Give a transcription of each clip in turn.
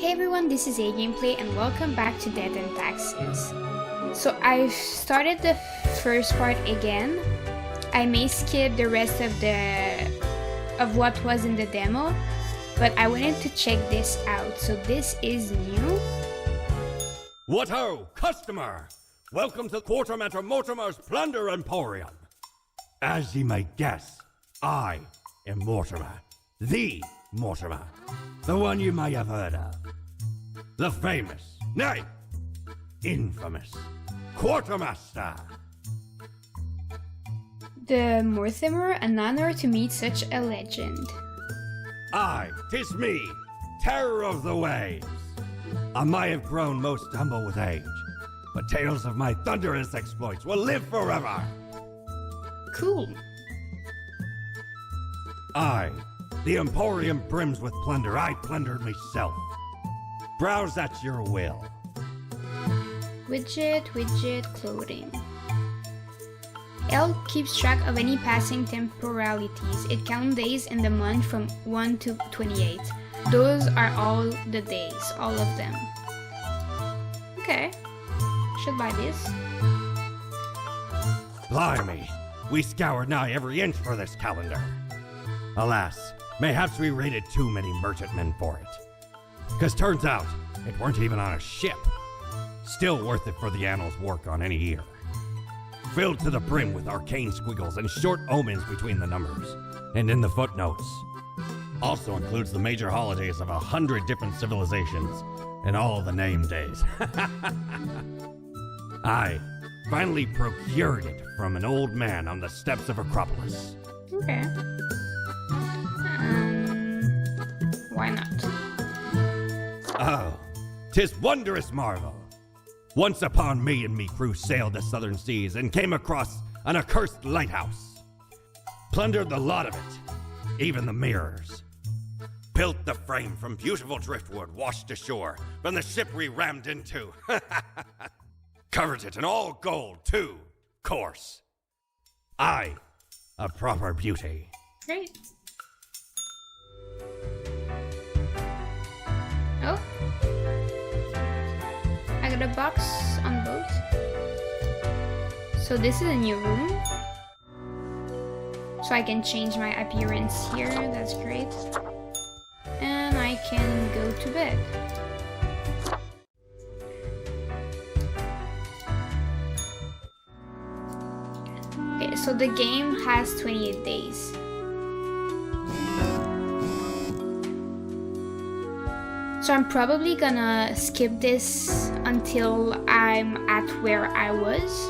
Hey everyone, this is A Gameplay and welcome back to Death and Taxes. So I started the first part again. I may skip the rest of what was in the demo, but I wanted to check this out. So this is new. What ho, customer! Welcome to Quartermaster Mortimer's Plunder Emporium. As ye may guess, I am Mortimer, the Mortimer, the one you may have heard of. The famous, nay, infamous Quartermaster. The Mortimer, an honor to meet such a legend. Aye, 'tis me, terror of the waves. I may have grown most humble with age, but tales of my thunderous exploits will live forever. Cool. Aye, the Emporium brims with plunder. I plundered myself. Browse at your will. Widget, clothing. L keeps track of any passing temporalities. It counts days in the month from 1 to 28. Those are all the days, all of them. Okay, should buy this. Blimey, we scoured nigh every inch for this calendar. Alas, mayhaps we raided too many merchantmen for it. 'Cause turns out, it weren't even on a ship. Still worth it for the annals' work on any year. Filled to the brim with arcane squiggles and short omens between the numbers, and in the footnotes. Also includes the major holidays of 100 different civilizations, and all the name days. I finally procured it from an old man on the steps of Acropolis. Okay. Why not? Oh, 'tis wondrous marvel. Once upon me and me crew sailed the southern seas and came across an accursed lighthouse. Plundered the lot of it, even the mirrors. Built the frame from beautiful driftwood washed ashore from the ship we rammed into. Covered it in all gold, too, course. Aye, a proper beauty. Great. Oh. I got a box on both. So this is a new room. So I can change my appearance here, that's great. And I can go to bed. Okay, so the game has 28 days. So I'm probably gonna skip this until I'm at where I was.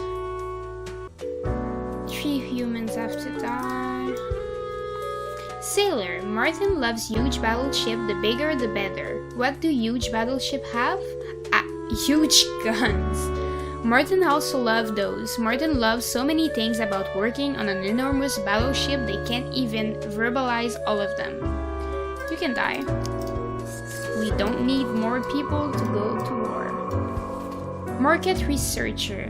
3 humans have to die. Sailor, Martin loves huge battleship, the bigger the better. What do huge battleship have? Huge guns. Martin also loves those. Martin loves so many things about working on an enormous battleship they can't even verbalize all of them. You can die. We don't need more people to go to war. Market researcher.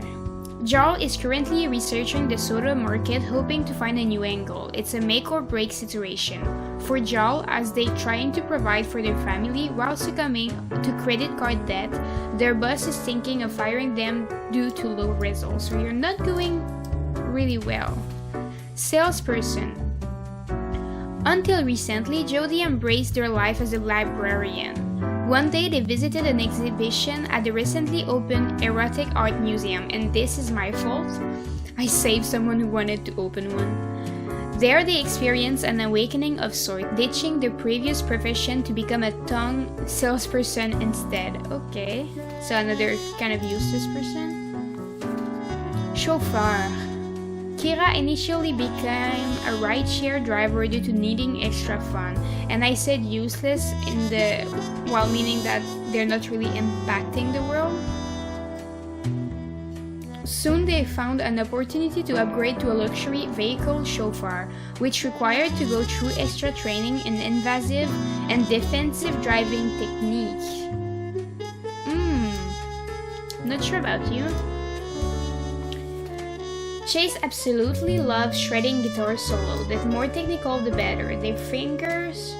Jarl is currently researching the soda market, hoping to find a new angle. It's a make or break situation for Jarl as they trying to provide for their family while succumbing to credit card debt. Their boss is thinking of firing them due to low results. So you're not doing really well. Salesperson. Until recently, Jody embraced their life as a librarian. One day they visited an exhibition at the recently opened Erotic Art Museum, and this is my fault. I saved someone who wanted to open one. There they experienced an awakening of sorts, ditching their previous profession to become a tongue salesperson instead. Okay, so another kind of useless person. Chauffeur. Kira initially became a rideshare driver due to needing extra fun, and I said useless while meaning that they're not really impacting the world. Soon they found an opportunity to upgrade to a luxury vehicle chauffeur, which required to go through extra training in invasive and defensive driving technique. Not sure about you. Chase absolutely loves shredding guitar solo. The more technical, the better. Their fingers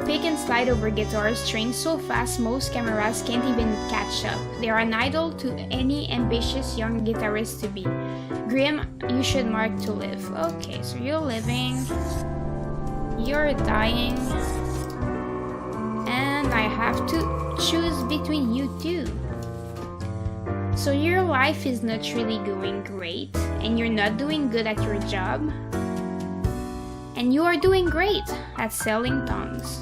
pick and slide over guitar strings so fast most cameras can't even catch up. They are an idol to any ambitious young guitarist to be. Grim, you should mark to live. Okay, so you're living, you're dying, and I have to choose between you two. So your life is not really going great, and you're not doing good at your job, and you are doing great at selling tongues.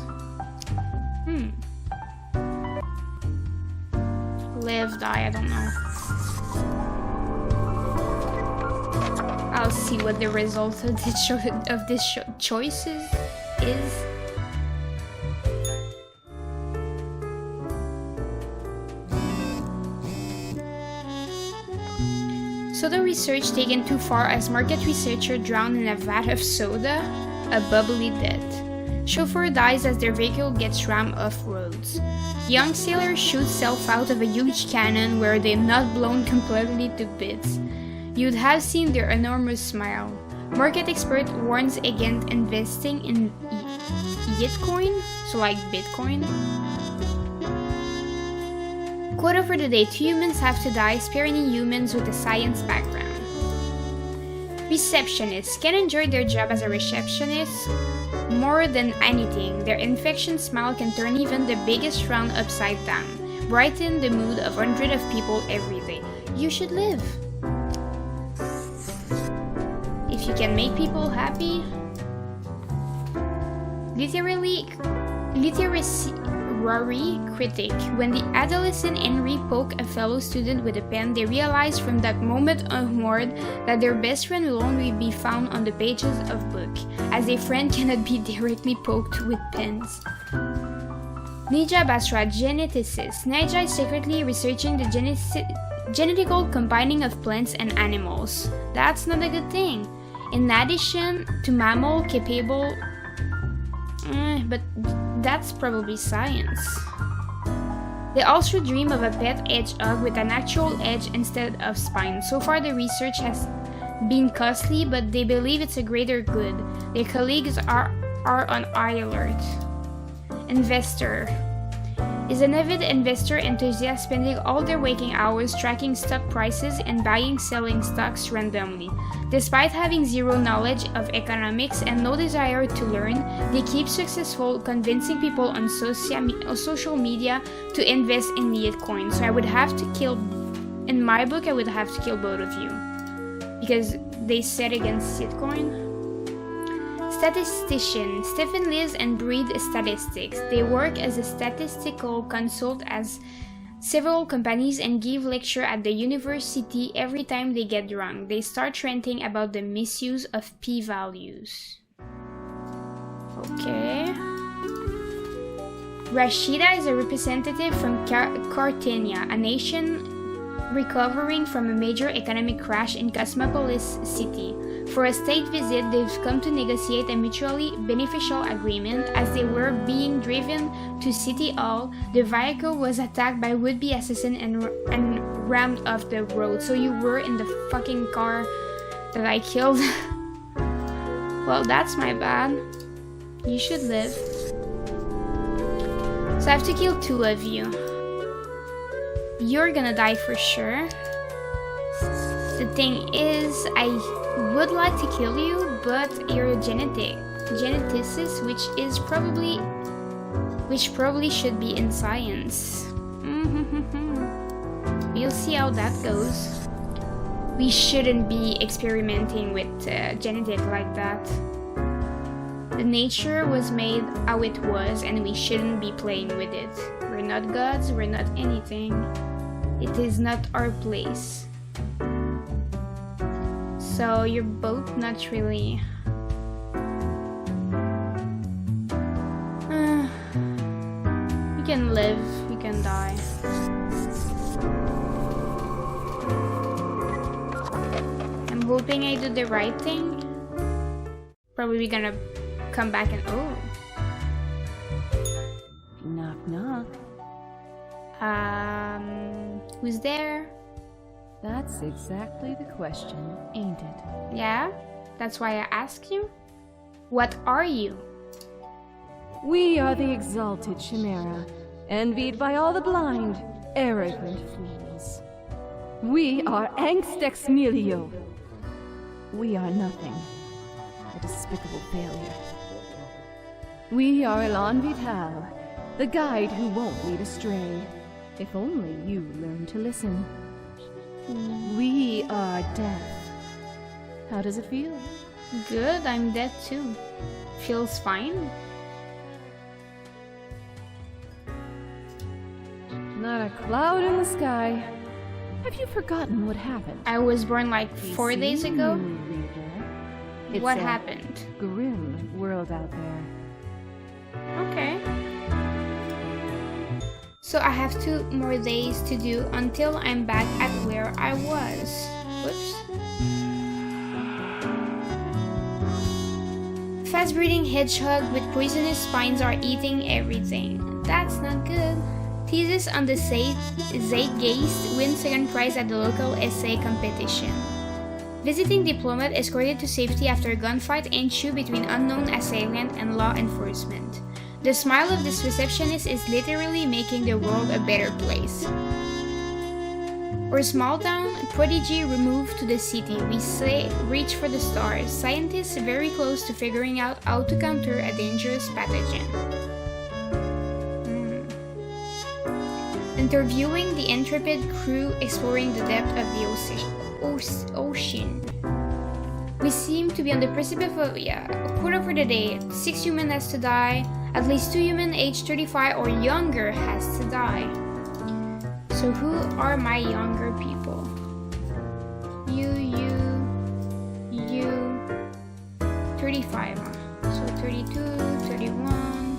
Live, die, I don't know. I'll see what the result of this choices is. So the research taken too far as market researcher drowned in a vat of soda, a bubbly death. Chauffeur dies as their vehicle gets rammed off roads. Young sailor shoots self out of a huge cannon where they're not blown completely to bits. You'd have seen their enormous smile. Market expert warns against investing in Yitcoin, so like Bitcoin. Quote for the day: 2 humans have to die, spare any humans with a science background. Receptionists can enjoy their job as a receptionist more than anything. Their infectious smile can turn even the biggest frown upside down, brighten the mood of hundreds of people every day. You should live. If you can make people happy. Literary critic. When the adolescent Henry poked a fellow student with a pen, they realized from that moment onward that their best friend will only be found on the pages of book, as a friend cannot be directly poked with pens. Nija Basra, geneticist. Nija is secretly researching the genetical combining of plants and animals. That's not a good thing. In addition to mammal capable, but that's probably science. They also dream of a pet hedgehog with an actual edge instead of spine. So far the research has been costly, but they believe it's a greater good. Their colleagues are on high alert. Investor is an avid investor enthusiast spending all their waking hours tracking stock prices and buying selling stocks randomly. Despite having zero knowledge of economics and no desire to learn, they keep successful convincing people on social media to invest in Bitcoin. So I would have to kill, in my book, I would have to kill both of you because they set against Bitcoin. Statistician. Stephen lives and breathes statistics. They work as a statistical consult as several companies and give lecture at the university every time they get drunk. They start ranting about the misuse of p-values. Okay. Rashida is a representative from Cartania, a nation recovering from a major economic crash in Cosmopolis City. For a state visit, they've come to negotiate a mutually beneficial agreement. As they were being driven to City Hall, the vehicle was attacked by would-be assassin and rammed off the road. So you were in the fucking car that I killed. Well, that's my bad. You should live. So I have to kill 2 of you. You're gonna die for sure. The thing is, I would like to kill you, but you're a geneticist, which probably should be in science. We'll see how that goes. We shouldn't be experimenting with genetic like that. The nature was made how it was, and we shouldn't be playing with it. We're not gods, we're not anything. It is not our place. So you're both not really... you can live, you can die. I'm hoping I do the right thing. Probably gonna come back and... oh. Knock knock. Who's there? That's exactly the question, ain't it? Yeah? That's why I asked you? What are you? We are the exalted Chimera, envied by all the blind, arrogant fools. We are Angst Ex Nihilo. We are nothing. A despicable failure. We are Elan Vital, the guide who won't lead astray. If only you learn to listen. We are death. How does it feel? Good, I'm dead too. Feels fine. Not a cloud in the sky. Have you forgotten what happened? I was born like 4 days ago. It's What a happened? grim world out there. Okay. So I have 2 more days to do until I'm back at where I was. Whoops. Fast-breeding hedgehog with poisonous spines are eating everything. That's not good. Thesis on the Zeitgeist wins second prize at the local essay competition. Visiting diplomat escorted to safety after a gunfight ensued between unknown assailant and law enforcement. The smile of this receptionist is literally making the world a better place. Or small town, prodigy removed to the city, we say reach for the stars. Scientists very close to figuring out how to counter a dangerous pathogen. Interviewing the intrepid crew exploring the depth of the ocean. We seem to be on the precipice of, quote for the day. 6 humans has to die. At least 2 humans aged 35 or younger has to die. So who are my younger people? You, 35. So 32, 31.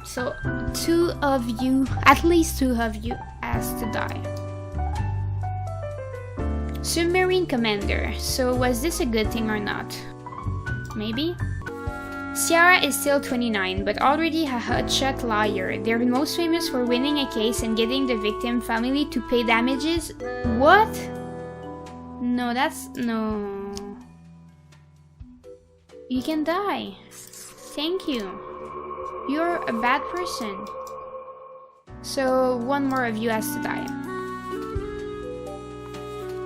So 2 of you, at least 2 of you has to die. Submarine commander. So was this a good thing or not? Maybe? Ciara is still 29, but already a hotshot lawyer. They're most famous for winning a case and getting the victim family to pay damages. What? No, no. You can die. Thank you. You're a bad person. So 1 more of you has to die.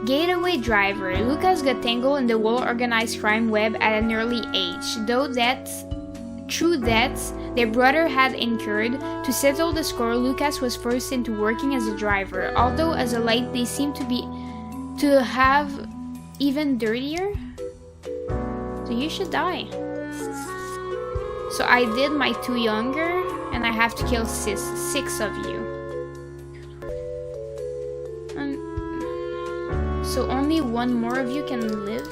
Getaway driver. Lucas got tangled in the well-organized crime web at an early age. Through debts their brother had incurred, to settle the score, Lucas was forced into working as a driver. Although as a late, they seem to have even dirtier. So you should die. So I did my 2 younger, and I have to kill 6 of you. So only 1 more of you can live?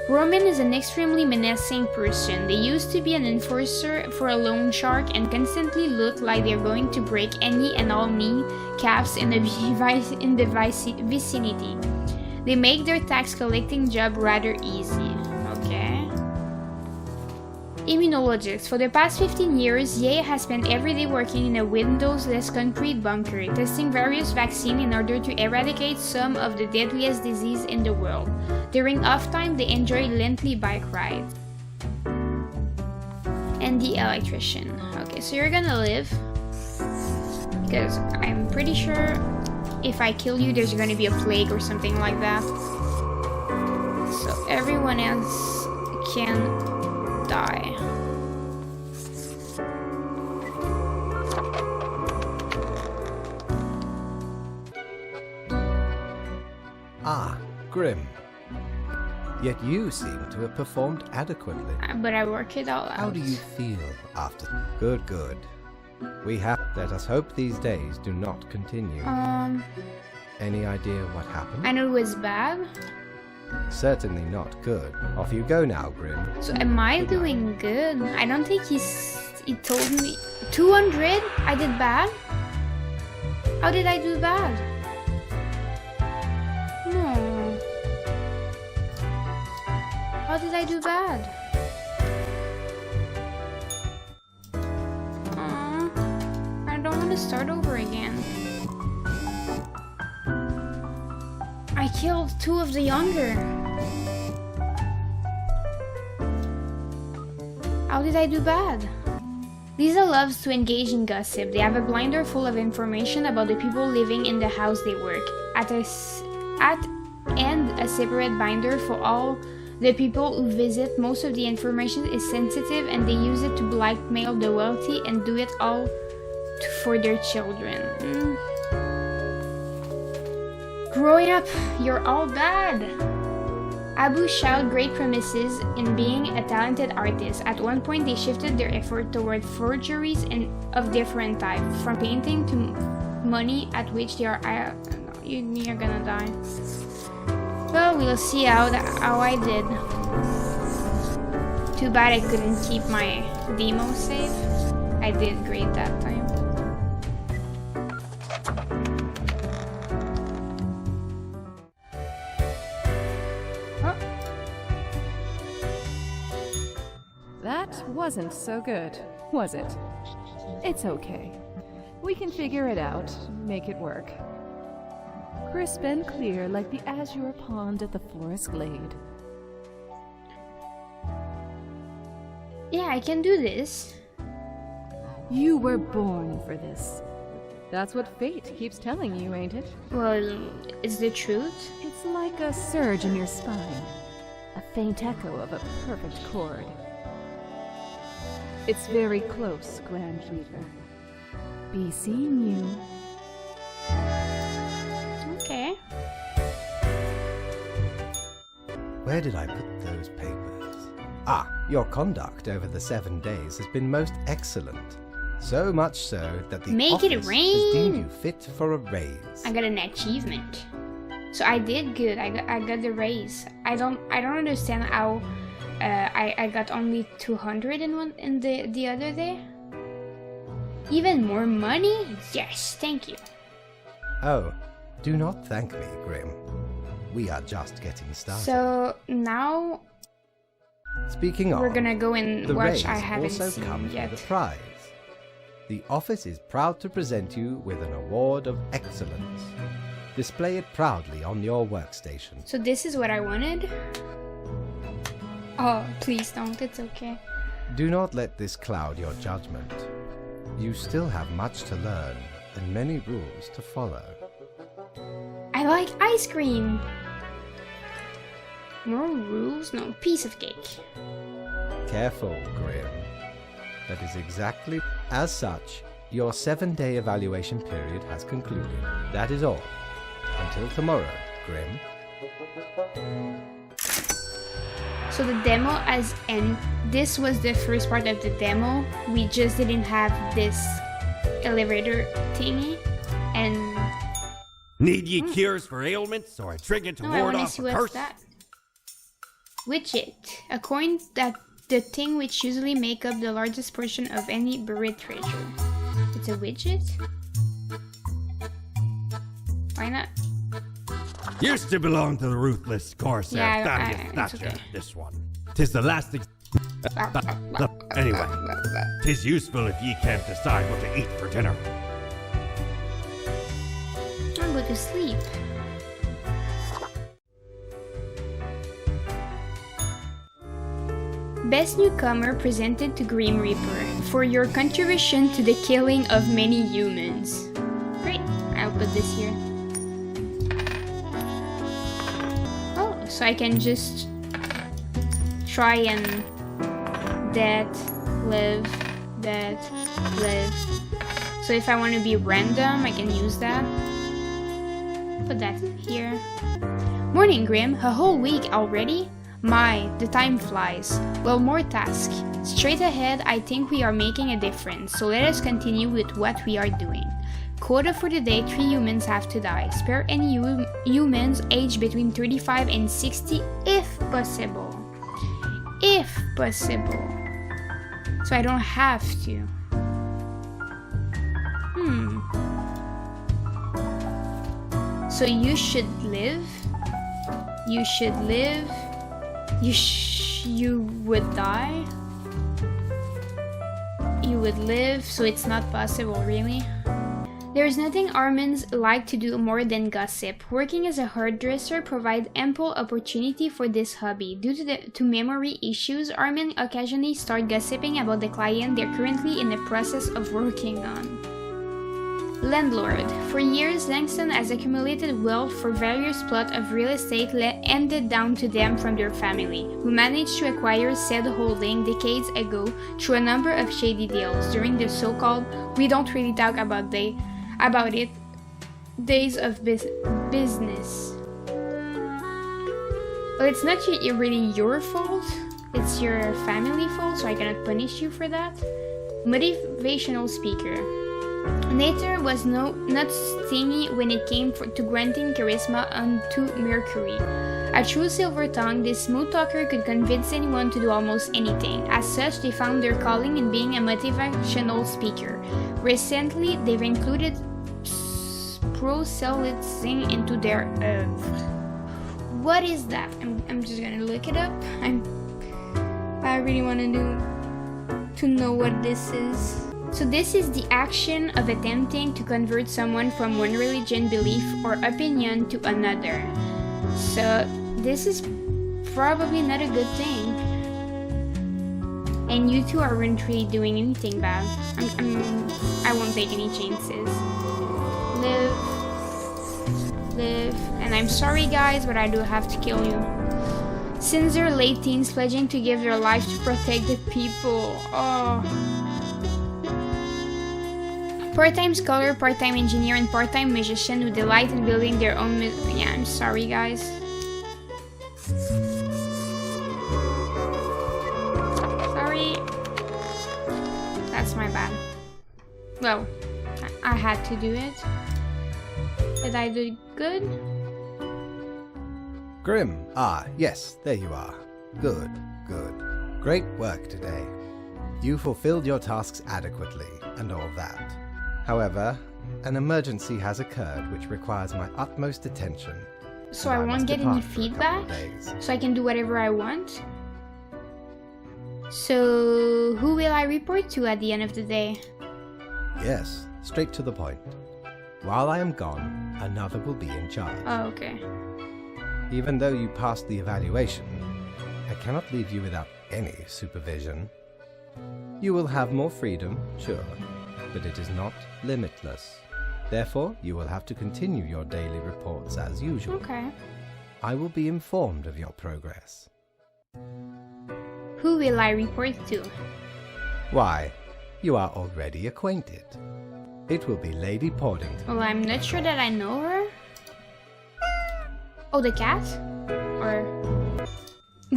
Roman is an extremely menacing person. They used to be an enforcer for a loan shark and constantly look like they're going to break any and all kneecaps in the vicinity. They make their tax collecting job rather easy. Okay. Immunologist. For the past 15 years, Ye has spent every day working in a windowless concrete bunker, testing various vaccines in order to eradicate some of the deadliest disease in the world. During off time, they enjoy lengthy bike rides. And the electrician. Okay, so you're gonna live. Because I'm pretty sure if I kill you, there's gonna be a plague or something like that. So everyone else can die. Ah, Grim. Yet you seem to have performed adequately. But I work it all out. How do you feel after? Good, good. Let us hope these days do not continue. Any idea what happened? I know it was bad. Certainly not good. Off you go now, Grim. So am I doing good? I don't think he told me. 200? I did bad? How did I do bad? No. How did I do bad? I don't want to start over again. I killed 2 of the younger. How did I do bad? Lisa loves to engage in gossip. They have a binder full of information about the people living in the house they work and a separate binder for all the people who visit. Most of the information is sensitive and they use it to blackmail the wealthy and do it all for their children. Growing up, you're all bad. Abu showed great promises in being a talented artist. At one point, they shifted their effort toward forgeries of different types, from painting to money, at which they are... you're gonna die. Well, we'll see how I did. Too bad I couldn't keep my demo save. I did great that time. That wasn't so good, was it? It's okay. We can figure it out, make it work. Crisp and clear like the azure pond at the forest glade. Yeah, I can do this. You were born for this. That's what fate keeps telling you, ain't it? Well, it's the truth. It's like a surge in your spine. A faint echo of a perfect chord. It's very close, Grand Reaper. Be seeing you. Okay. Where did I put those papers? Ah, your conduct over the 7 days has been most excellent. So much so that the Make it office rain! has deemed you fit for a raise. I got an achievement. So I did good. I got the raise. I don't understand how I got only 200 in the other day. Even more money? Yes, thank you. Oh, do not thank me, Grim. We are just getting started. So now Speaking of, we're gonna go and the watch. raise I haven't also seen comes yet. with a prize. The office is proud to present you with an award of excellence. Display it proudly on your workstation. So this is what I wanted. Oh, please don't. It's okay. Do not let this cloud your judgment. You still have much to learn and many rules to follow. I like ice cream. More rules? No, piece of cake. Careful, Grim. That is exactly as such. Your 7-day evaluation period has concluded. That is all. Until tomorrow, Grim. So the demo has ended. This was the first part of the demo. We just didn't have this elevator thingy. And Need ye cures for ailments or a trinket to no, I ward want to off see a what's curse? that. Widget. A coin that the thing which usually make up the largest portion of any buried treasure. It's a widget? Why not? Used to belong to the ruthless Corsair Yeah, Thaddeus it's Thatcher, okay. this one. 'Tis the last anyway, 'tis useful if ye can't decide what to eat for dinner. I'll go to sleep. Best newcomer presented to Grim Reaper for your contribution to the killing of many humans. Great, I'll put this here. Oh, so I can just try and live. So if I want to be random, I can use that. Put that here. Morning, Grim. A whole week already? My, the time flies. Well, more tasks. Straight ahead, I think we are making a difference, so let us continue with what we are doing. Quota for the day, 3 humans have to die. Spare any humans aged between 35 and 60 if possible. If possible. So I don't have to. So you should live. You should live. You would die. You would live, so it's not possible, really. There's nothing Armins like to do more than gossip. Working as a hairdresser provides ample opportunity for this hobby. Due to memory issues, Armin occasionally start gossiping about the client they're currently in the process of working on. Landlord. For years, Langston has accumulated wealth for various plots of real estate handed down to them from their family, who managed to acquire said holding decades ago through a number of shady deals during the so-called "we don't really talk about it" days of business. Well, it's not really your fault, it's your family fault, so I cannot punish you for that. Motivational speaker. Nature was not stingy when it came to granting charisma unto Mercury. A true silver tongue, this smooth talker could convince anyone to do almost anything. As such, they found their calling in being a motivational speaker. Recently, they've included proselytizing into their oeuvre. What is that? I'm just gonna look it up. I really want to know what this is. So this is the action of attempting to convert someone from one religion, belief, or opinion to another. So this is probably not a good thing. And you two aren't really doing anything bad. I won't take any chances. Live. And I'm sorry guys, but I do have to kill you. Since their late teens, pledging to give their life to protect the people. Oh. Part-time scholar, part-time engineer, and part-time musician who delight in building their own Yeah, I'm sorry guys. Sorry. That's my bad. Well, I had to do it. Did I do good? Grim. Ah, yes, there you are. Good. Great work today. You fulfilled your tasks adequately, and all that. However, an emergency has occurred which requires my utmost attention. So I won't get any feedback? So I can do whatever I want? So who will I report to at the end of the day? Yes, straight to the point. While I am gone, another will be in charge. Oh, okay. Even though you passed the evaluation, I cannot leave you without any supervision. You will have more freedom, sure, but it is not limitless. Therefore, you will have to continue your daily reports as usual. Okay. I will be informed of your progress. Who will I report to? Why, you are already acquainted. It will be Lady PAWDINGTON. Well, I'm not sure that I know her. Oh, the cat? Or...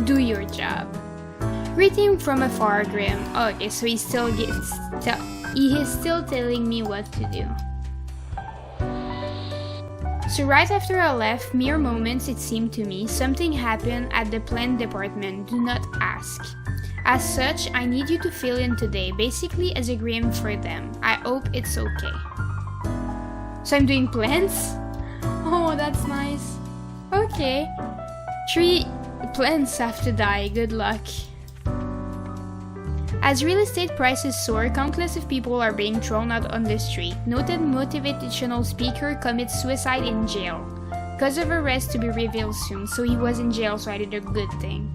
do your job. Greeting from afar, Grim. Oh, okay, so he is still telling me what to do. So right after I left, mere moments it seemed to me, something happened at the plant department. Do not ask. As such, I need you to fill in today, basically as a Grim for them. I hope it's okay. So I'm doing plants? Oh, that's nice. Okay. 3 plants have to die. Good luck. As real estate prices soar, countless of people are being thrown out on the street. Noted motivational speaker commits suicide in jail. Cause of arrest to be revealed soon. So he was in jail, so I did a good thing.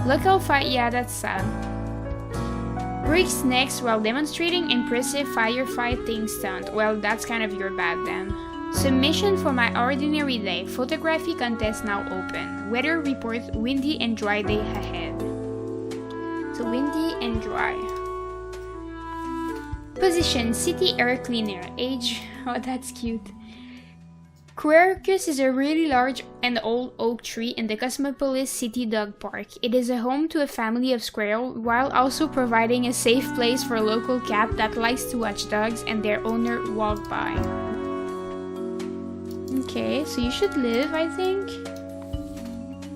Local fight, yeah, that's sad. Breaks necks while demonstrating impressive firefighting stunt. Well, that's kind of your bad then. Submission for my ordinary day. Photography contest now open. Weather report, windy and dry day ahead. So windy and dry. Position, city air cleaner. Age, oh that's cute. Quercus is a really large and old oak tree in the Cosmopolis City Dog Park. It is a home to a family of squirrels while also providing a safe place for a local cat that likes to watch dogs and their owner walk by. Okay, so you should live, I think.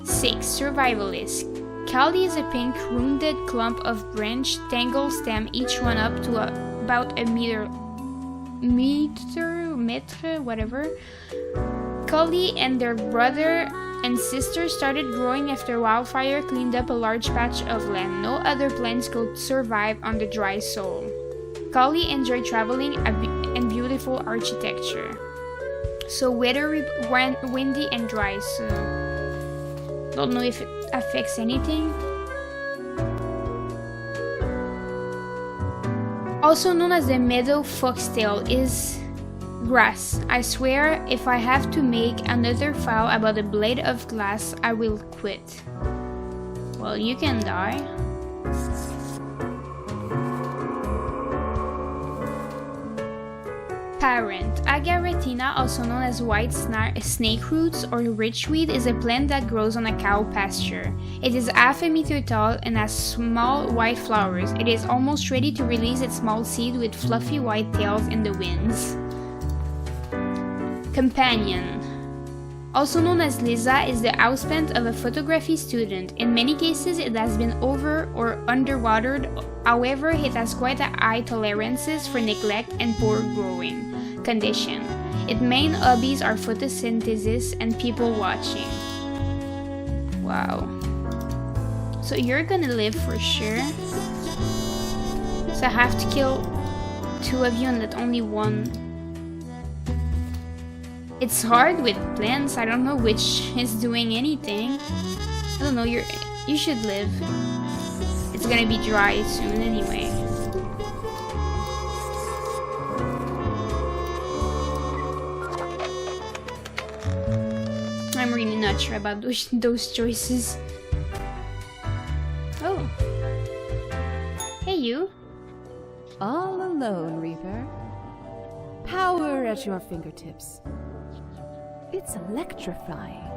6. Survivalist. Kali is a pink, rounded clump of branch tangled stem, each one up to about a meter, whatever. Kali and their brother and sister started growing after wildfire cleaned up a large patch of land. No other plants could survive on the dry soil. Kali enjoyed traveling and beautiful architecture. So windy and dry, so don't know if it affects anything. Also known as the meadow foxtail is grass. I swear if I have to make another file about a blade of glass, I will quit. Well, you can die. Parent. Agaretina, also known as white snake roots or richweed, is a plant that grows on a cow pasture. It is half a meter tall and has small white flowers. It is almost ready to release its small seed with fluffy white tails in the winds. Companion. Also known as Liza, is the houseplant of a photography student. In many cases, it has been over or underwatered. However, it has quite a high tolerances for neglect and poor growing condition. Its main hobbies are photosynthesis and people watching. Wow. So you're gonna live for sure. So I have to kill 2 of you and let only 1. It's hard with plants. I don't know which is doing anything. I don't know. You should live. It's gonna be dry soon anyway. I'm really not sure about those choices. Oh. Hey, you. All alone, Reaper. Power at your fingertips. It's electrifying.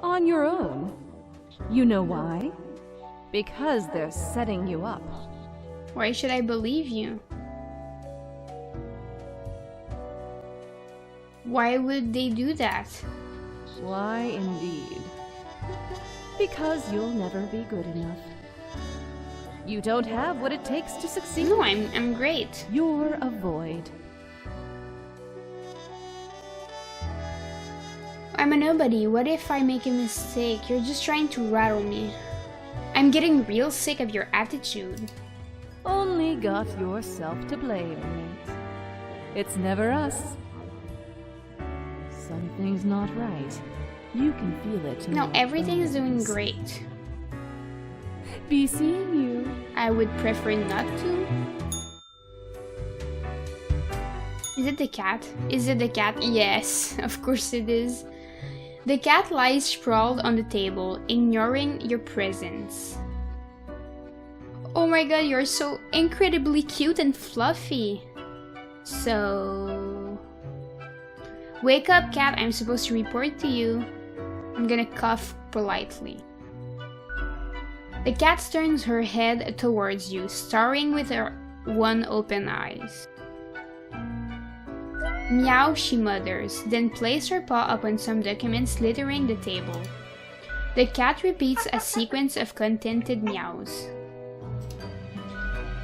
On your own. You know why? Because they're setting you up. Why should I believe you? Why would they do that? Why indeed? Because you'll never be good enough. You don't have what it takes to succeed. No, I'm great. You're a void. I'm a nobody. What if I make a mistake? You're just trying to rattle me. I'm getting real sick of your attitude. Only got yourself to blame, mate. It's never us. Something's not right. You can feel it. No, everything is doing great. Be seeing you. I would prefer not to. Is it the cat? Is it the cat? Yes, of course it is. The cat lies sprawled on the table, ignoring your presence. Oh my god, you're so incredibly cute and fluffy. So... Wake up, cat, I'm supposed to report to you. I'm gonna cough politely. The cat turns her head towards you, staring with her one open eyes. Meow, she mutters, then places her paw upon some documents littering the table. The cat repeats a sequence of contented meows.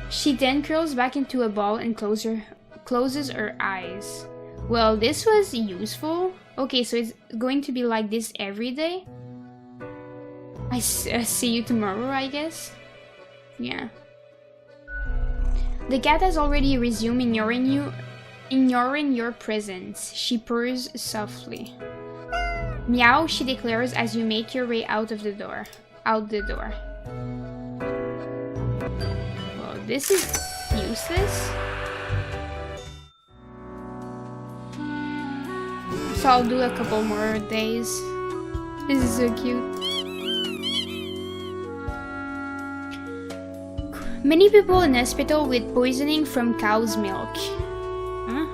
She then curls back into a ball and closes her eyes. Well, this was useful. Okay, so it's going to be like this every day? I see you tomorrow, I guess? Yeah. The cat has already resumed ignoring your presence. She purrs softly. Meow, she declares as you make your way out the door. Well, this is useless. So I'll do a couple more days. This is so cute. Many people in hospital with poisoning from cow's milk. Huh?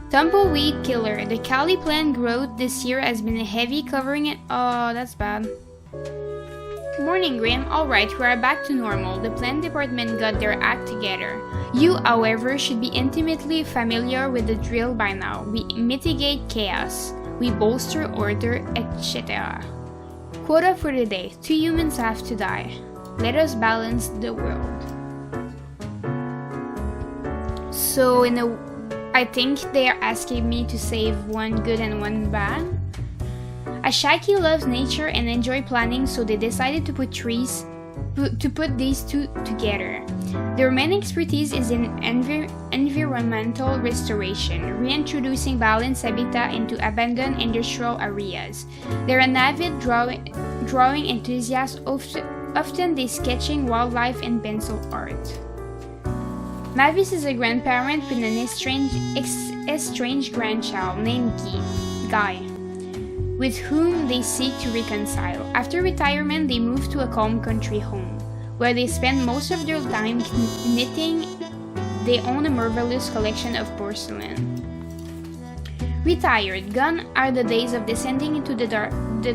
Tumbleweed killer. The Cali plant growth this year has been heavy, covering it. Oh, that's bad. Morning, Grim. Alright, we are back to normal. The plant department got their act together. You, however, should be intimately familiar with the drill by now. We mitigate chaos. We bolster order, etc. Quota for the day. 2 humans have to die. Let us balance the world. So, I think they are asking me to save 1 good and 1 bad. Ashaki loves nature and enjoy planning, so they decided to put these 2 together. Their main expertise is in environmental environmental restoration, reintroducing balanced habitat into abandoned industrial areas. They're an avid drawing enthusiast, often they sketching wildlife and pencil art. Mavis is a grandparent with an estranged grandchild named Guy, with whom they seek to reconcile. After retirement, they move to a calm country home, where they spend most of their time knitting. They own a marvelous collection of porcelain. Retired, gone are the days of descending into the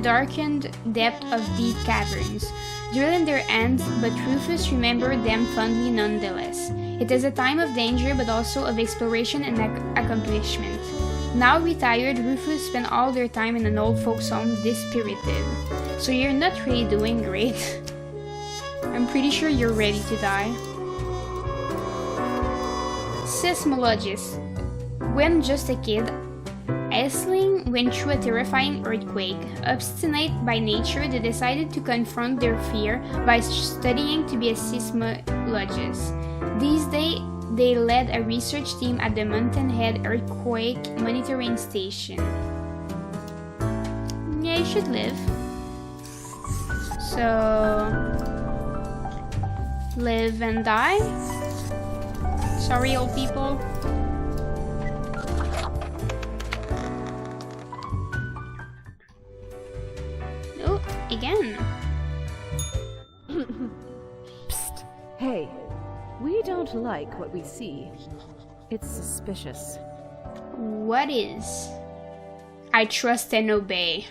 darkened depth of deep caverns, drilling their ends, but Rufus remembered them fondly nonetheless. It is a time of danger, but also of exploration and accomplishment. Now retired, Rufus spent all their time in an old folks' home, dispirited. So you're not really doing great. I'm pretty sure you're ready to die. Seismologist. When just a kid, Aisling went through a terrifying earthquake. Obstinate by nature, they decided to confront their fear by studying to be a seismologist. These days, they led a research team at the Mountain Head Earthquake Monitoring Station. Yeah, you should live. So, live and die. Sorry, old people. Oh, again. Psst. Hey, we don't like what we see. It's suspicious. What is? I trust and obey.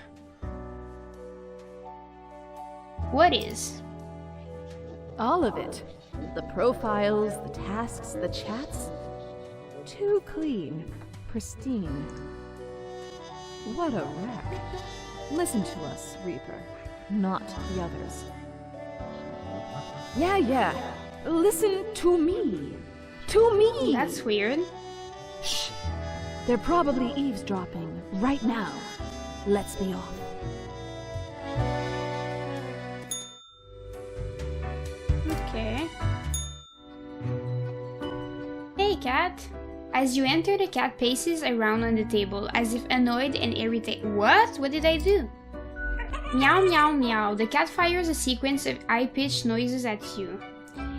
What is? All of it. The profiles, the tasks, the chats. Too clean, pristine. What a wreck. Listen to us, Reaper, not the others. Yeah. Listen to me. To me! That's weird. Shh. They're probably eavesdropping right now. Let's be off. Okay. Hey, cat. As you enter, the cat paces around on the table, as if annoyed and irritated. What? What did I do? Meow, meow, meow. The cat fires a sequence of high-pitched noises at you.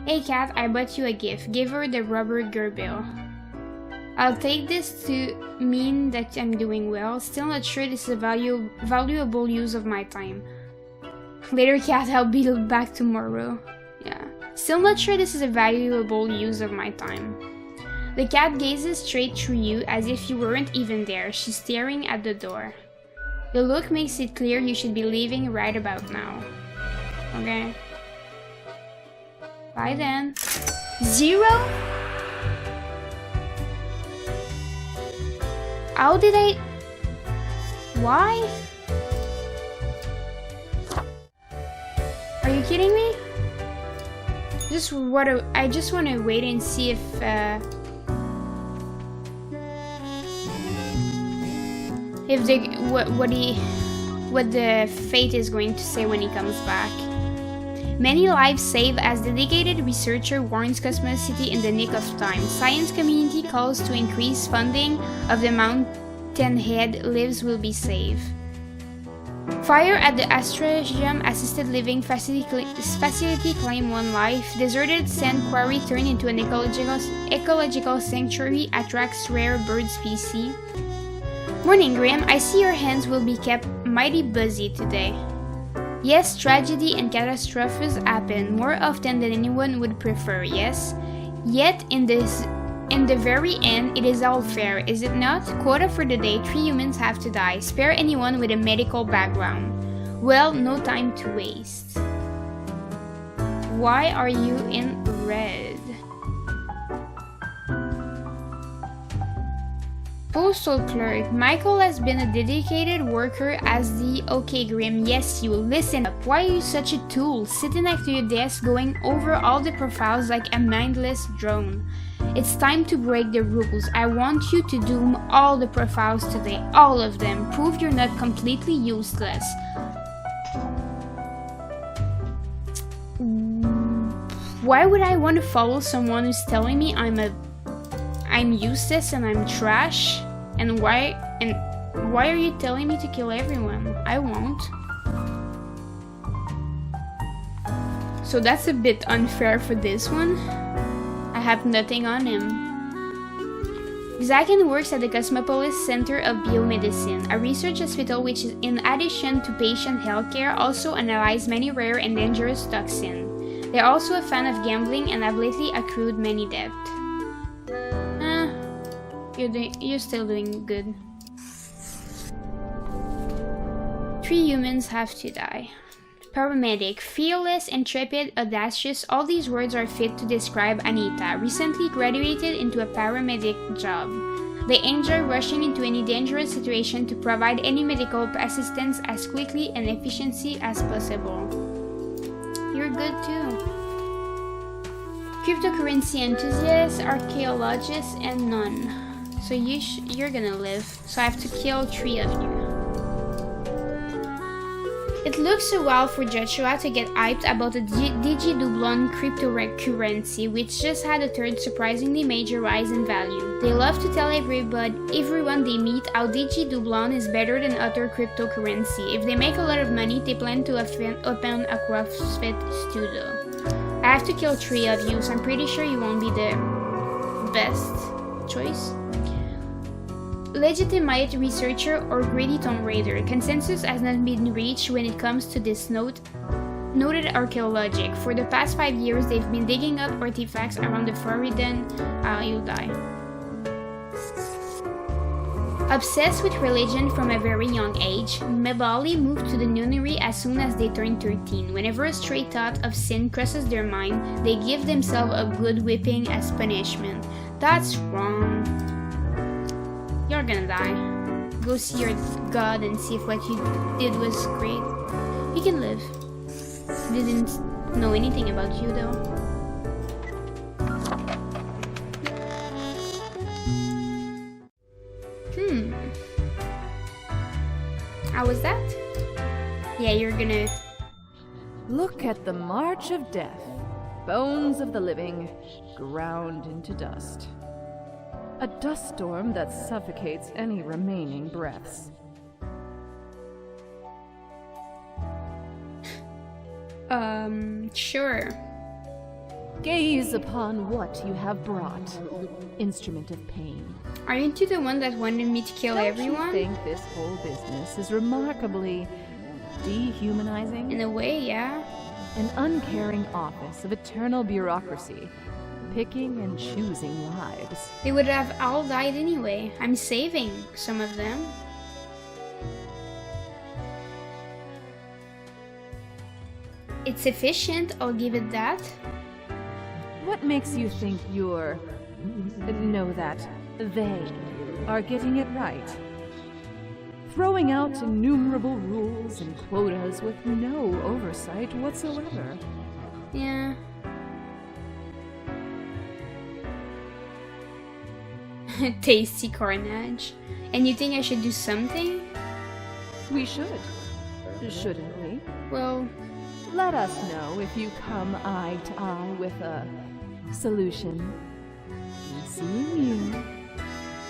Hey, cat, I bought you a gift. Give her the rubber gerbil. I'll take this to mean that I'm doing well. Still not sure this is a valuable use of my time. Later, cat, I'll be back tomorrow. Yeah. Still not sure this is a valuable use of my time. The cat gazes straight through you as if you weren't even there. She's staring at the door. The look makes it clear you should be leaving right about now. Okay. Bye then. 0? How did I... Why? Are you kidding me? I just want to wait and see if what the fate is going to say when he comes back. Many lives saved as dedicated researcher warns cosmicity in the nick of time. Science community calls to increase funding of the Mountainhead lives will be saved. Fire at the Astraeum Assisted Living Facility claim one life. Deserted sand quarry turned into an ecological sanctuary attracts rare bird species. Morning, Grim. I see your hands will be kept mighty busy today. Yes, tragedy and catastrophes happen more often than anyone would prefer, yes? Yet, in the very end, it is all fair, is it not? Quota for the day, 3 humans have to die. Spare anyone with a medical background. Well, no time to waste. Why are you in red? Postal clerk. Michael has been a dedicated worker as the... Okay, Grim, yes, you. Listen up. Why are you such a tool? Sitting next to your desk going over all the profiles like a mindless drone. It's time to break the rules. I want you to doom all the profiles today. All of them. Prove you're not completely useless. Why would I want to follow someone who's telling me I'm I'm useless and I'm trash? And why are you telling me to kill everyone? I won't. So that's a bit unfair for this one. I have nothing on him. Zaken works at the Cosmopolis Center of Biomedicine, a research hospital which, in addition to patient healthcare, also analyzes many rare and dangerous toxins. They're also a fan of gambling and have lately accrued many debts. You're still doing good. 3 humans have to die. Paramedic, fearless, intrepid, audacious, all these words are fit to describe Anita, recently graduated into a paramedic job. They enjoy rushing into any dangerous situation to provide any medical assistance as quickly and efficiently as possible. You're good too. Cryptocurrency enthusiasts, archaeologists, and none. So you're gonna live, so I have to kill 3 of you. It looks a while for Joshua to get hyped about the DigiDoublon cryptocurrency, which just had a third surprisingly major rise in value. They love to tell everyone they meet how DigiDoublon is better than other cryptocurrency. If they make a lot of money, they plan to open a CrossFit studio. I have to kill 3 of you, so I'm pretty sure you won't be the best choice. Legitimate researcher or greedy Tomb Raider. Consensus has not been reached when it comes to this noted archaeologic. For the past 5 years, they've been digging up artifacts around the Floridan. You'll die. Obsessed with religion from a very young age, Mebali moved to the nunnery as soon as they turned 13. Whenever a stray thought of sin crosses their mind, they give themselves a good whipping as punishment. That's wrong. You're gonna die. Go see your god and see if what you did was great. You can live. Didn't know anything about you though. How was that? Yeah, you're gonna... Look at the march of death. Bones of the living, ground into dust. A dust storm that suffocates any remaining breaths. Sure. Gaze upon what you have brought, instrument of pain. Aren't you the one that wanted me to kill everyone? Don't you think this whole business is remarkably dehumanizing? In a way, yeah. An uncaring office of eternal bureaucracy, picking and choosing lives. They would have all died anyway. I'm saving some of them. It's efficient, I'll give it that. What makes you think you're... no, that they are getting it right? Throwing out innumerable rules and quotas with no oversight whatsoever. Yeah. Tasty carnage. And you think I should do something? We should. Shouldn't we? Well... Let us know if you come eye to eye with a solution. Seeing you.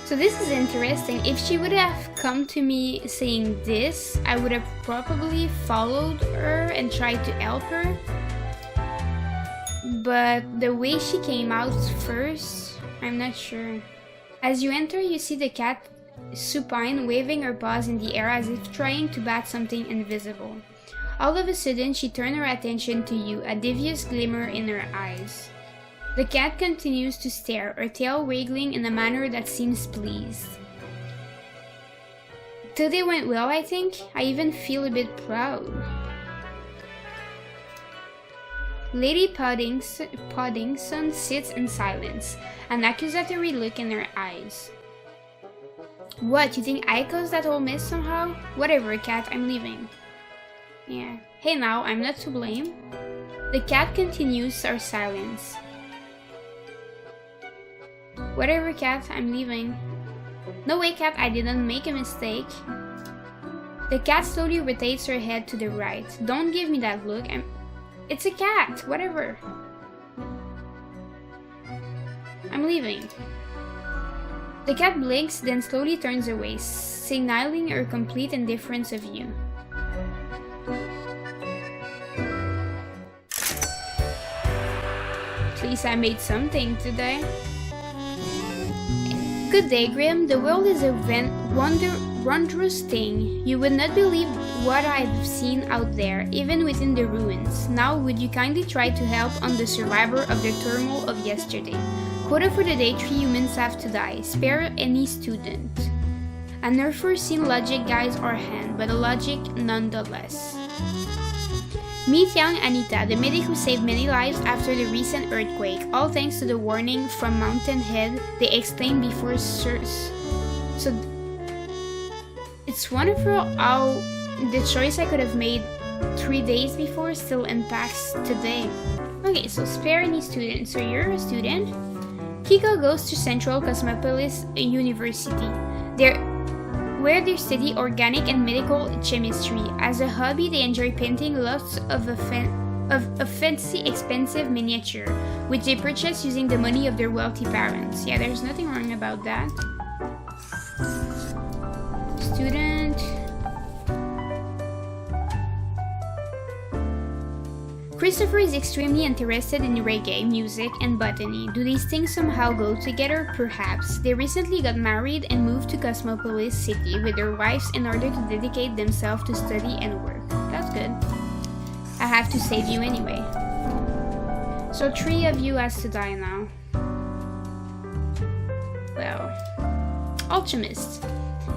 So this is interesting. If she would have come to me saying this, I would have probably followed her and tried to help her. But the way she came out first, I'm not sure. As you enter, you see the cat supine, waving her paws in the air as if trying to bat something invisible. All of a sudden, she turned her attention to you, a devious glimmer in her eyes. The cat continues to stare, her tail wiggling in a manner that seems pleased. Today went well, I think. I even feel a bit proud. Lady Paddington sits in silence, an accusatory look in her eyes. What, you think I caused that whole mess somehow? Whatever, cat, I'm leaving. Yeah. Hey now, I'm not to blame. The cat continues her silence. Whatever, cat, I'm leaving. No way, cat, I didn't make a mistake. The cat slowly rotates her head to the right. Don't give me that look. It's a cat, whatever. I'm leaving. The cat blinks, then slowly turns away, signaling her complete indifference of you. At least I made something today. Good day, Grim. The world is a wondrous thing. You would not believe what I've seen out there, even within the ruins. Now, would you kindly try to help on the survivor of the turmoil of yesterday? Quota for the day, 3 humans have to die. Spare any student. An unforeseen logic guides our hand, but a logic nonetheless. Meet young Anita, the medic who saved many lives after the recent earthquake. All thanks to the warning from Mountain Head, they explained before Sirs. So, it's wonderful how the choice I could have made 3 days before still impacts today. Okay, so spare any student. So you're a student. Kiko goes to Central Cosmopolis University, where they study organic and medical chemistry. As a hobby, they enjoy painting lots of fancy, expensive miniature, which they purchase using the money of their wealthy parents. Yeah, there's nothing wrong about that. Student. Christopher is extremely interested in reggae, music, and botany. Do these things somehow go together? Perhaps. They recently got married and moved to Cosmopolis City with their wives in order to dedicate themselves to study and work. That's good. I have to save you anyway. So 3 of you has to die now. Well, Alchemist.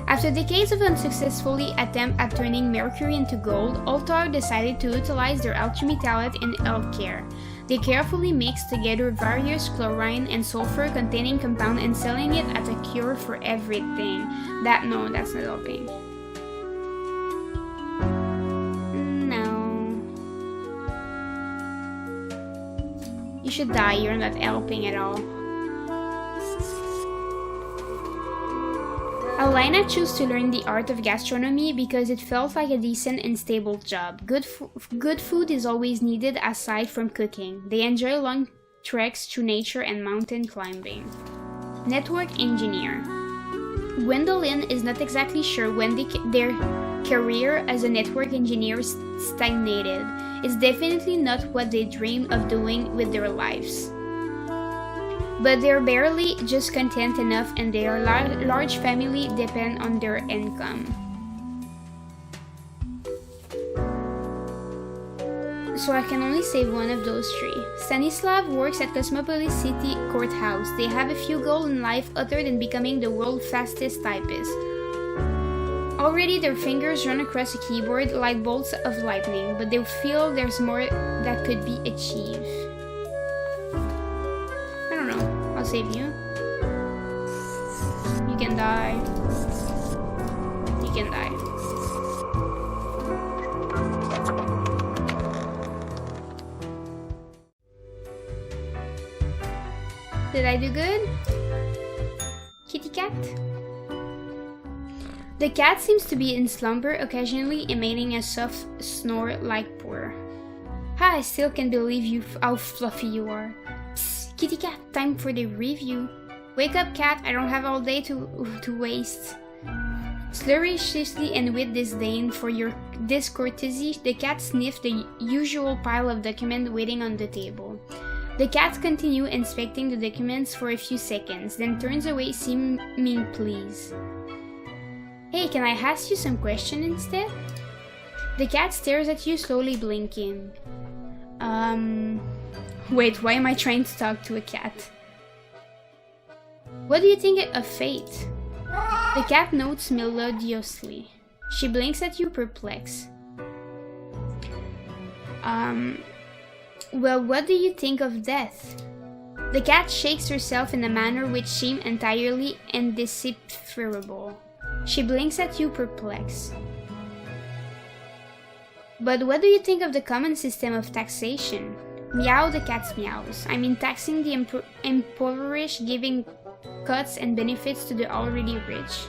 After decades of unsuccessfully attempt at turning mercury into gold, Altar decided to utilize their alchemy talent in healthcare. They carefully mixed together various chlorine and sulfur containing compounds and selling it as a cure for everything. That's not helping. No. You should die, you're not helping at all. Alina chose to learn the art of gastronomy because it felt like a decent and stable job. Good food is always needed aside from cooking. They enjoy long treks through nature and mountain climbing. Network engineer. Gwendolyn is not exactly sure when their career as a network engineer stagnated. It's definitely not what they dreamed of doing with their lives. But they're barely just content enough, and their large family depend on their income. So I can only save one of those 3. Stanislav works at Cosmopolis City Courthouse. They have a few goals in life other than becoming the world's fastest typist. Already their fingers run across a keyboard like bolts of lightning, but they feel there's more that could be achieved. I'll save you. You can die. You can die. Did I do good? Kitty cat? The cat seems to be in slumber, occasionally emitting a soft snore like purr. I still can't believe how fluffy you are. Kitty cat, time for the review. Wake up, cat, I don't have all day to waste. Slurriously and with disdain for your discourtesy, the cat sniffed the usual pile of documents waiting on the table. The cat continues inspecting the documents for a few seconds, then turns away seeming pleased. Hey, can I ask you some question instead? The cat stares at you, slowly blinking. Wait, why am I trying to talk to a cat? What do you think of fate? The cat notes melodiously. She blinks at you, perplexed. Well, what do you think of death? The cat shakes herself in a manner which seems entirely indecipherable. She blinks at you, perplexed. But what do you think of the common system of taxation? Meow, the cat meows. I mean taxing the impoverished, giving cuts and benefits to the already rich.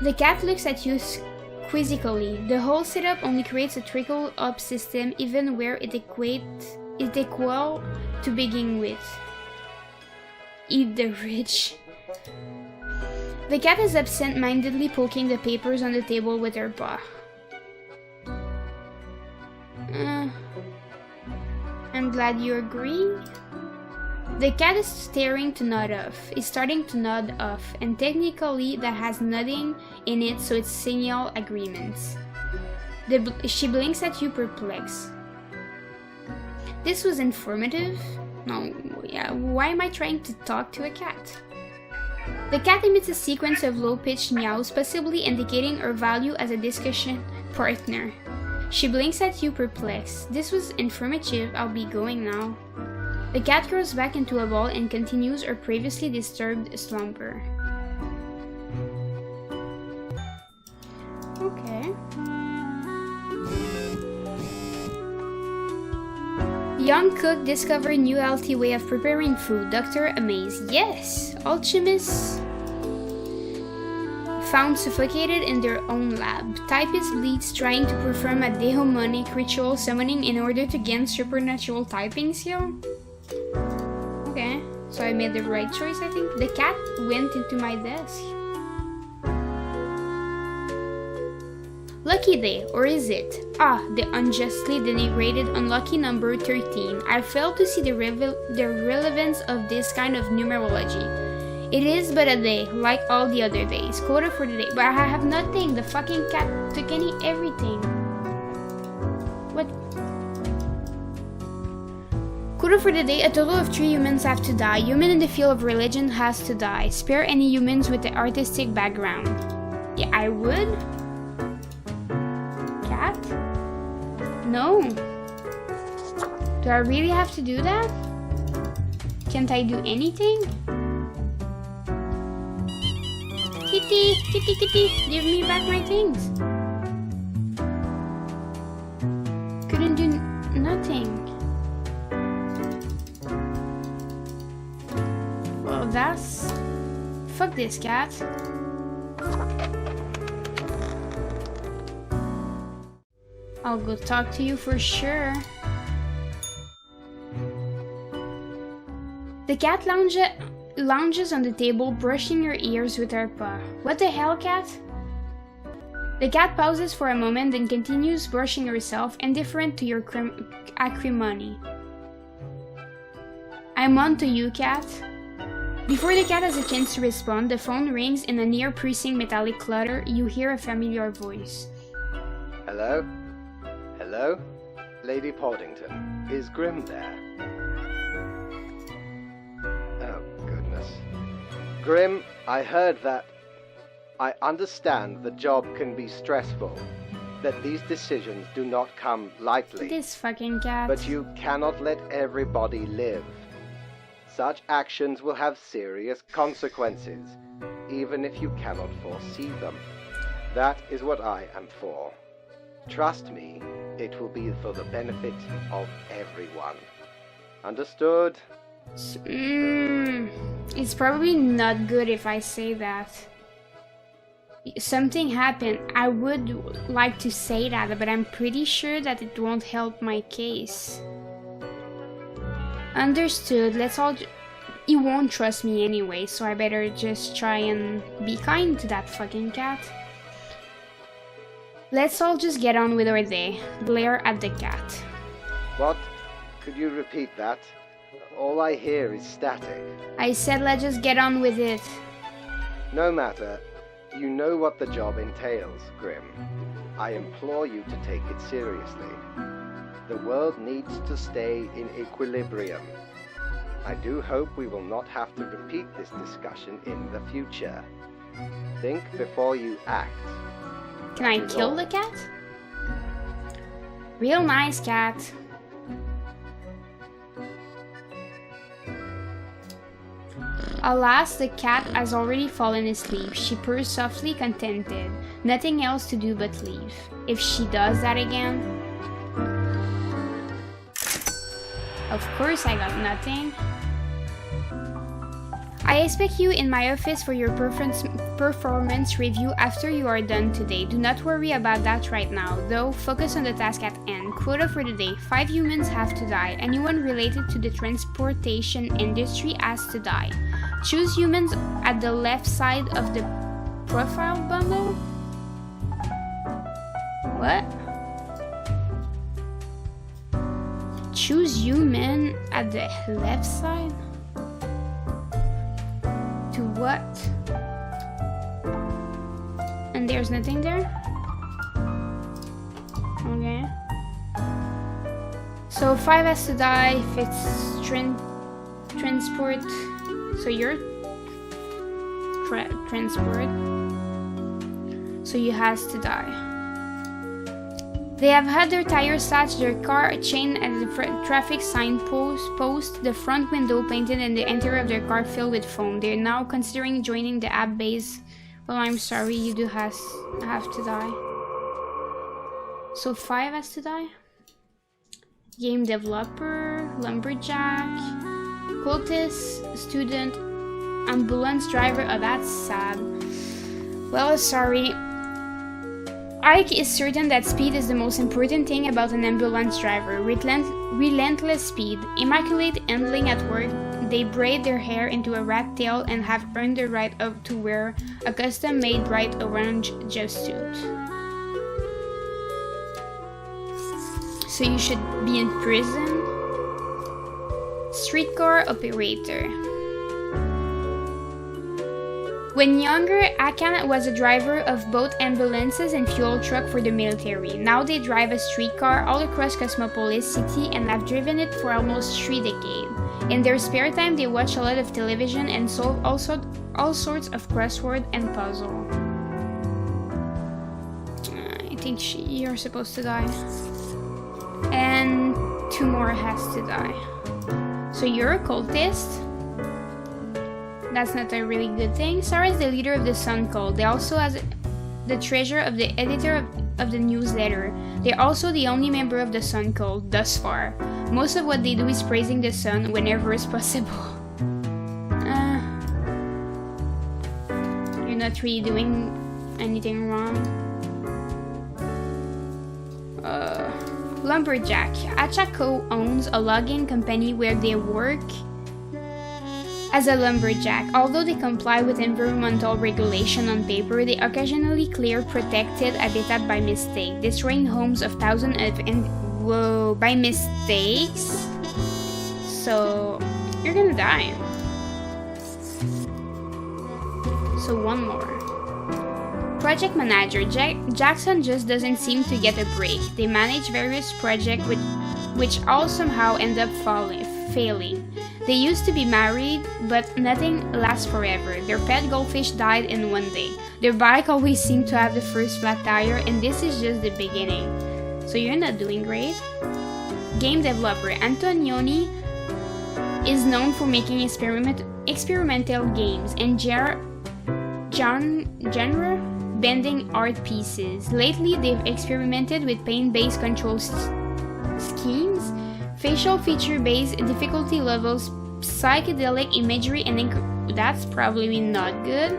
The cat looks at you quizzically. The whole setup only creates a trickle-up system even where it equal to begin with. Eat the rich. The cat is absent-mindedly poking the papers on the table with her paw. I'm glad you agree. The cat is starting to nod off, and technically that has nothing in it, so it's signal agreements. She blinks at you perplexed. This was informative? No, yeah, why am I trying to talk to a cat? The cat emits a sequence of low-pitched meows, possibly indicating her value as a discussion partner. She blinks at you perplexed. This was informative, I'll be going now. The cat curls back into a ball and continues her previously disturbed slumber. Okay. Young cook discovered new healthy way of preparing food. Doctor amazed. Yes! Alchemists found suffocated in their own lab. Typist bleeds trying to perform a demonic ritual summoning in order to gain supernatural typing skill. Okay, so I made the right choice, I think. The cat went into my desk. Lucky day, or is it? Ah, the unjustly denigrated unlucky number 13. I fail to see the relevance of this kind of numerology. It is but a day, like all the other days. Quota for the day, but I have nothing. The fucking cat took everything. What? Quota for the day, a total of 3 humans have to die. Human in the field of religion has to die. Spare any humans with the artistic background. Yeah, I would. Cat? No. Do I really have to do that? Can't I do anything? Kitty, kitty, kitty, give me back my things. Couldn't do nothing. Well, that's... Fuck this cat. I'll go talk to you for sure. The cat lounges on the table, brushing her ears with her paw. What the hell, cat? The cat pauses for a moment, then continues brushing herself, indifferent to your acrimony. I'm on to you, cat. Before the cat has a chance to respond, the phone rings in a near-piercing metallic clutter. You hear a familiar voice. Hello? Hello? Lady Pawdington, is Grim there? Oh, goodness. Grim, I heard that... I understand the job can be stressful, that these decisions do not come lightly. This fucking cat. But you cannot let everybody live. Such actions will have serious consequences, even if you cannot foresee them. That is what I am for. Trust me, it will be for the benefit of everyone. Understood? It's probably not good if I say that. Something happened. I would like to say that, but I'm pretty sure that it won't help my case. Understood. Let's all... He won't trust me anyway, so I better just try and be kind to that fucking cat. Let's all just get on with our day. Glare at the cat. What? Could you repeat that? All I hear is static. I said let's just get on with it. No matter. You know what the job entails, Grim. I implore you to take it seriously. The world needs to stay in equilibrium. I do hope we will not have to repeat this discussion in the future. Think before you act. Can I kill the cat? Real nice cat. Alas, the cat has already fallen asleep. She purrs softly, contented. Nothing else to do but leave. If she does that again... Of course I got nothing. I expect you in my office for your performance review after you are done today. Do not worry about that right now, though. Focus on the task at hand. Quota for the day. 5 humans have to die. Anyone related to the transportation industry has to die. Choose humans at the left side of the profile bundle? What? Choose human at the left side? To what? And there's nothing there? Okay. So 5 has to die if it's transport. So you're transport. So you has to die. They have had their tires slashed, their car chained at the traffic sign post, the front window painted, and the interior of their car filled with foam. They're now considering joining the app base. Well, I'm sorry, you do have to die. So 5 has to die? Game developer, lumberjack, cultist, student, ambulance driver. Oh, that's sad. Well, sorry. Ike is certain that speed is the most important thing about an ambulance driver. Relentless speed, immaculate handling at work. They braid their hair into a rat tail and have earned the right to wear a custom-made bright orange jumpsuit. So you should be in prison. Streetcar operator. When younger, Akan was a driver of both ambulances and fuel truck for the military. Now they drive a streetcar all across Cosmopolis City and have driven it for almost 3 decades. In their spare time, they watch a lot of television and solve all sorts of crossword and puzzle. I think you're supposed to die. And 2 more has to die. So you're a cultist? That's not a really good thing. Sarah is the leader of the Sun Cult. They also has the treasurer of the editor of the newsletter. They're also the only member of the Sun Cult thus far. Most of what they do is praising the sun whenever it's possible. You're not really doing anything wrong. Lumberjack. Achako owns a logging company where they work as a lumberjack. Although they comply with environmental regulation on paper, they occasionally clear protected habitat by mistake, destroying homes of thousands of by mistakes. So you're gonna die. So 1 more. Project manager. Jackson just doesn't seem to get a break. They manage various projects which all somehow end up failing. They used to be married, but nothing lasts forever. Their pet goldfish died in 1 day. Their bike always seemed to have the first flat tire, and this is just the beginning. So you're not doing great. Game developer. Antonioni is known for making experimental games and genre-bending art pieces. Lately, they've experimented with paint-based control schemes, facial feature-based difficulty levels, psychedelic imagery, and that's probably not good.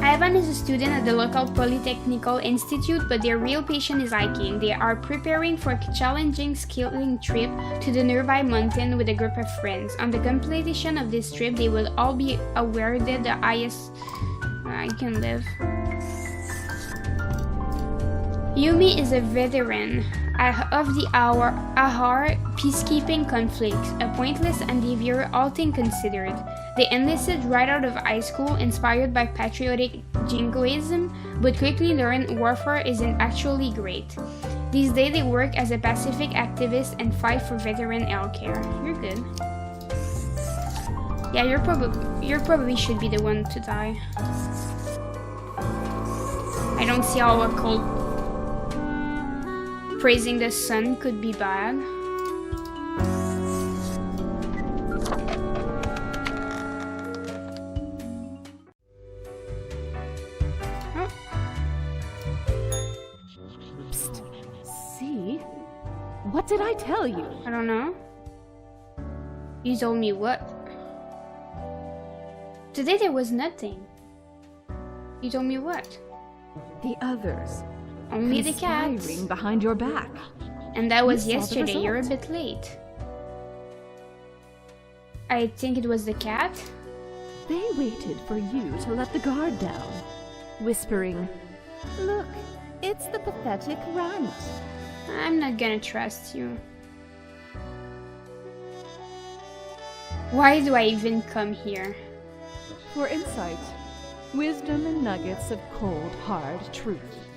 Ivan is a student at the local Polytechnical Institute, but their real passion is hiking. They are preparing for a challenging skiing trip to the nearby mountain with a group of friends. On the completion of this trip, they will all be awarded the highest... I can live. Yumi is a veteran of the Ahar peacekeeping conflicts, a pointless endeavor, all things considered. They enlisted right out of high school, inspired by patriotic jingoism, but quickly learned warfare isn't actually great. These days they work as a Pacific activist and fight for veteran healthcare. You're good. Yeah, you probably should be the one to die. I don't see how a cult praising the sun could be bad. Oh. Psst. See? What did I tell you? I don't know. You told me what? Today there was nothing. You told me what? The others. Only the cats. Conspiring behind your back. And that was You saw the yesterday. You're a result. bit late. I think it was the cat. They waited for you to let the guard down, whispering, "Look, it's the pathetic runt." I'm not gonna trust you. Why do I even come here? For insight, wisdom, and nuggets of cold, hard truth.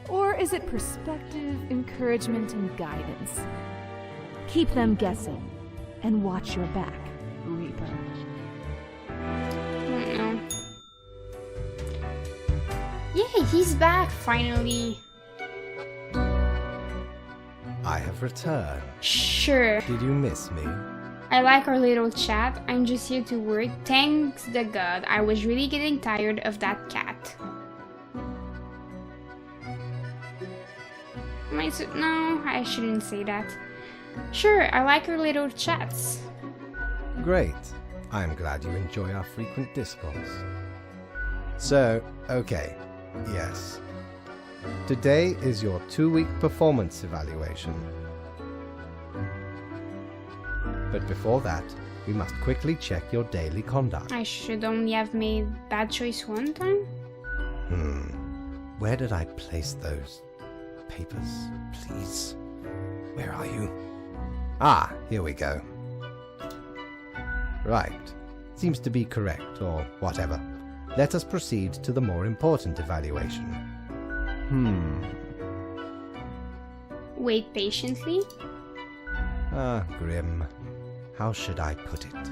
Or is it perspective, encouragement, and guidance? Keep them guessing, and watch your back, Reaper. I don't know. Yay, he's back finally. I have returned. Sure. Did you miss me? I like our little chat. I'm just here to work. Thanks the God. I was really getting tired of that cat. No, I shouldn't say that. Sure, I like our little chats. Great. I'm glad you enjoy our frequent discourse. So, okay, yes. Today is your 2-week performance evaluation. But before that, we must quickly check your daily conduct. I should only have made bad choice one time. Where did I place those papers, please? Where are you? Ah, here we go. Right. Seems to be correct, or whatever. Let us proceed to the more important evaluation. Wait patiently. Ah, Grim. How should I put it?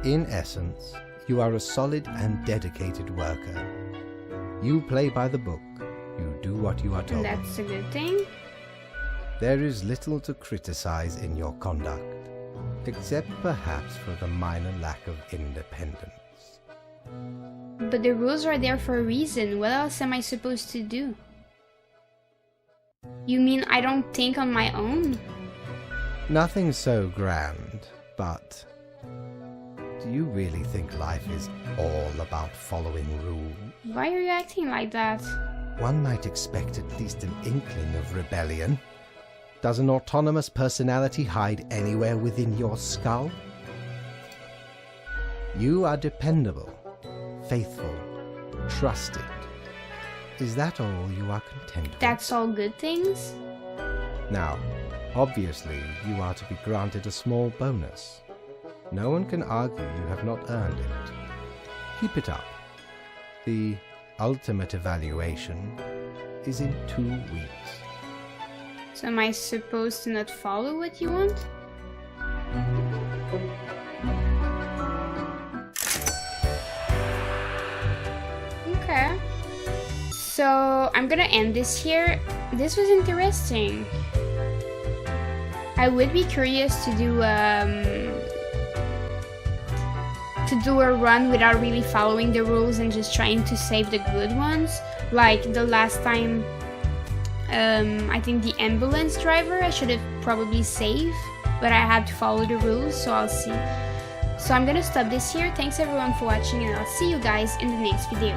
In essence, you are a solid and dedicated worker. You play by the book. You do what you are told. That's a good thing. There is little to criticize in your conduct, except perhaps for the minor lack of independence. But the rules are there for a reason. What else am I supposed to do? You mean I don't think on my own? Nothing so grand, but do you really think life is all about following rules? Why are you acting like that? One might expect at least an inkling of rebellion. Does an autonomous personality hide anywhere within your skull? You are dependable, faithful, trusted. Is that all you are content with? That's all good things? Now, obviously, you are to be granted a small bonus. No one can argue you have not earned it. Keep it up. The ultimate evaluation is in 2 weeks. So am I supposed to not follow what you want? Okay. So I'm gonna end this here. This was interesting. I would be curious to do a run without really following the rules and just trying to save the good ones. Like the last time, I think the ambulance driver I should have probably saved, but I had to follow the rules, so I'll see. So I'm gonna stop this here. Thanks everyone for watching, and I'll see you guys in the next video.